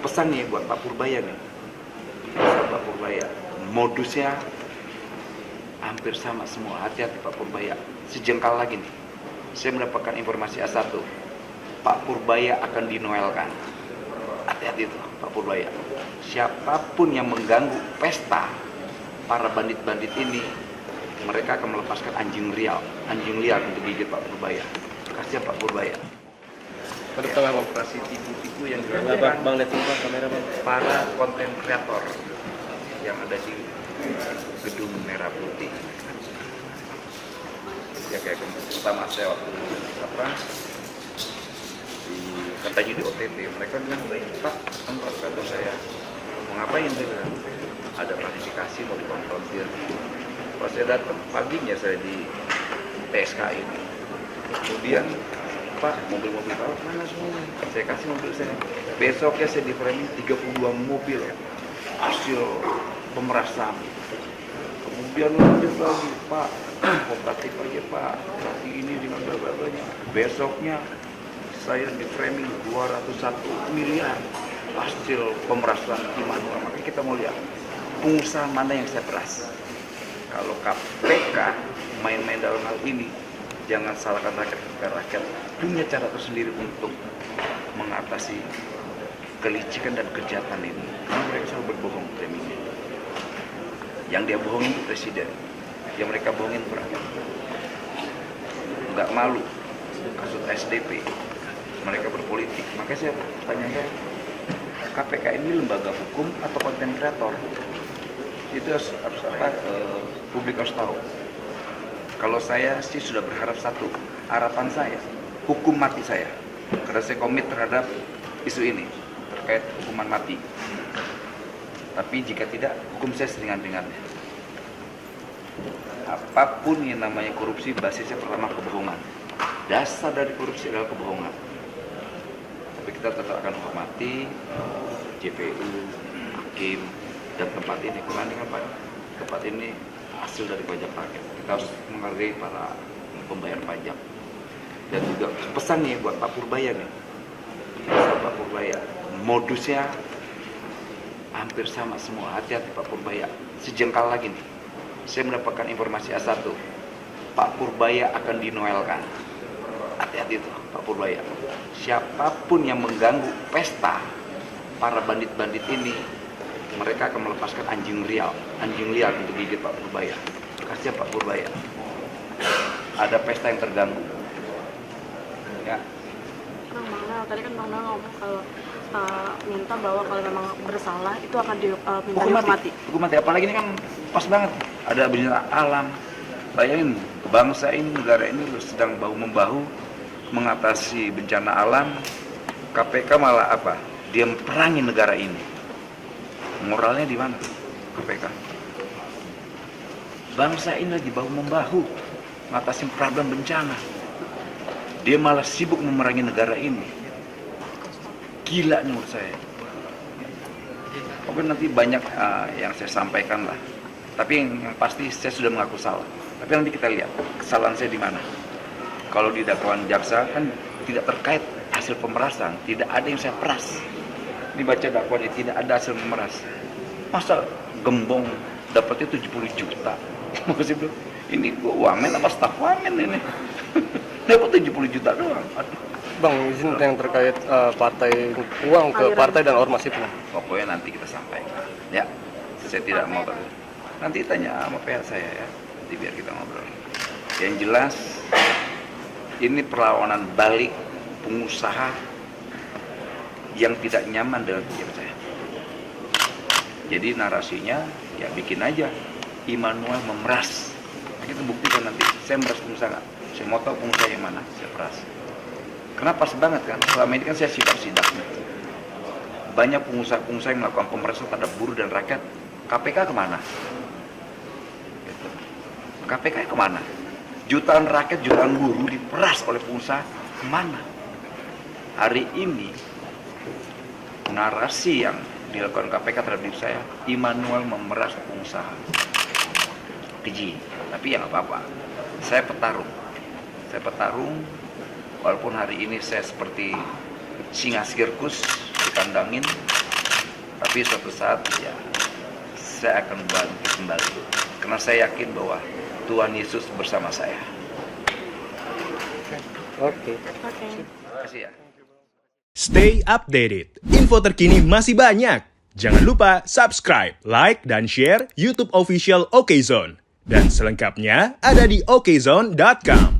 pesan nih buat Pak Purbaya nih. Pak Purbaya, modusnya hampir sama semua. Hati-hati Pak Purbaya. Sejengkal lagi nih, saya mendapatkan informasi A1, Pak Purbaya akan dinoelkan. Hati-hati itu Pak Purbaya. Siapapun yang mengganggu pesta para bandit-bandit ini, mereka akan melepaskan anjing liar untuk gigit Pak Purbaya. Kasihan Pak Purbaya. Pada tengah operasi tipu-tipu yang dilakukan Bang, lihat Bang, kamera Bang. para konten kreator yang ada di gedung Merah Putih. Ya kayak pertama saya waktu katanya di OTT, mereka bilang, Pak, tempat kantor saya mau ngapain sih? Ada klarifikasi mau dikonfrontir. Pas saya datang paginya saya di PSK ini, kemudian Pak, mobil-mobil Pak mana semuanya? Saya kasih mobil saya. Besoknya saya di framing 32 mobil hasil pemerasan. Kemudian lanjut lagi, Pak, kooperatif aja Pak, nanti ini dengan berbagai. Besoknya saya di framing 201 miliar hasil pemerasan Immanuel. Makanya kita mau lihat pengusaha mana yang saya peras. Kalau KPK main-main dalam hal ini, jangan salahkan rakyat. Rakyat punya cara tersendiri untuk mengatasi kelicikan dan kejahatan ini. Karena mereka selalu berbohong framingnya. Yang dia bohongin itu presiden, yang mereka bohongin itu rakyat. Nggak malu kasus SDP, mereka berpolitik. Makanya saya tanyakan, KPK ini lembaga hukum atau konten kreator? Itu harus publik harus tahu. Kalau saya sih sudah berharap satu, harapan saya, hukum mati saya. Karena saya komit terhadap isu ini, terkait hukuman mati. Tapi jika tidak, hukum saya seringan-ringannya. Apapun yang namanya korupsi, basisnya pertama kebohongan. Dasar dari korupsi adalah kebohongan. Tapi kita tetap akan hormati JPU, hakim, dan tempat ini. Karena kan Pak, tempat ini hasil dari pajak rakyat. Kita harus menghargai para pembayar pajak. Dan juga pesan nih buat Pak Purbaya nih. Pak Purbaya, modusnya hampir sama semua. Hati-hati Pak Purbaya. Sejengkal lagi nih, saya mendapatkan informasi A1, Pak Purbaya akan dinoelkan. Hati-hati itu Pak Purbaya. Siapapun yang mengganggu pesta para bandit-bandit ini, mereka akan melepaskan anjing liar untuk gigit Pak Purbaya. Kasihan Pak Purbaya. Ada pesta yang terganggu. Ya. Bang Noel, tadi kan Bang Noel ngomong kalau minta bahwa kalau memang bersalah itu akan minta hukum mati. Hukum mati. Apalagi ini kan pas banget. Ada bencana alam. Bayangin, bangsa ini, negara ini sedang bahu-membahu mengatasi bencana alam. KPK malah apa? Dia meperangi negara ini. Moralnya di mana KPK? Bangsa ini lagi bahu-membahu mengatasi problem bencana. Dia malah sibuk memerangi negara ini. Gila menurut saya. Oke, nanti banyak yang saya sampaikan lah. Tapi yang pasti saya sudah mengaku salah. Tapi nanti kita lihat kesalahan saya di mana. Kalau di dakwaan jaksa kan tidak terkait hasil pemerasan, tidak ada yang saya peras. Ini baca dakwaan ini tidak ada hasil memeras. Masa gembong dapatnya 70 juta? Maksudnya belum. Ini gua wamen apa staf wamen ini? Dapat 70 juta doang. Aduh. Bang, izin yang terkait partai uang ke partai dan ormas itu. Pokoknya nanti kita sampaikan. Ya, saya tidak mau nanti tanya sama pihak saya ya. Nanti biar kita ngobrol. Yang jelas, ini perlawanan balik pengusaha yang tidak nyaman dengan kebijakan saya. Jadi narasinya ya bikin aja Immanuel memeras. Kita buktikan nanti. Saya memeras pengusaha nggak? Saya mau tahu pengusaha yang mana saya peras. Karena pas banget kan, selama ini kan saya sidak-sidak. Banyak pengusaha-pengusaha yang melakukan pemerasan terhadap buruh dan rakyat. KPK kemana? Gitu. KPK kemana? Jutaan rakyat, jutaan buruh diperas oleh pengusaha kemana? Hari ini narasi yang dilakukan KPK terhadap diri saya, Immanuel memeras pengusaha. Keji, tapi ya nggak apa-apa. Saya petarung, walaupun hari ini saya seperti singa sirkus dikandangin, Tapi suatu saat ya saya akan bangkit kembali karena saya yakin bahwa Tuhan Yesus bersama saya. Oke. Oke. Terima kasih ya. Stay updated. Info terkini masih banyak. Jangan lupa subscribe, like, dan share YouTube official OKZone. Dan selengkapnya ada di okezone.com.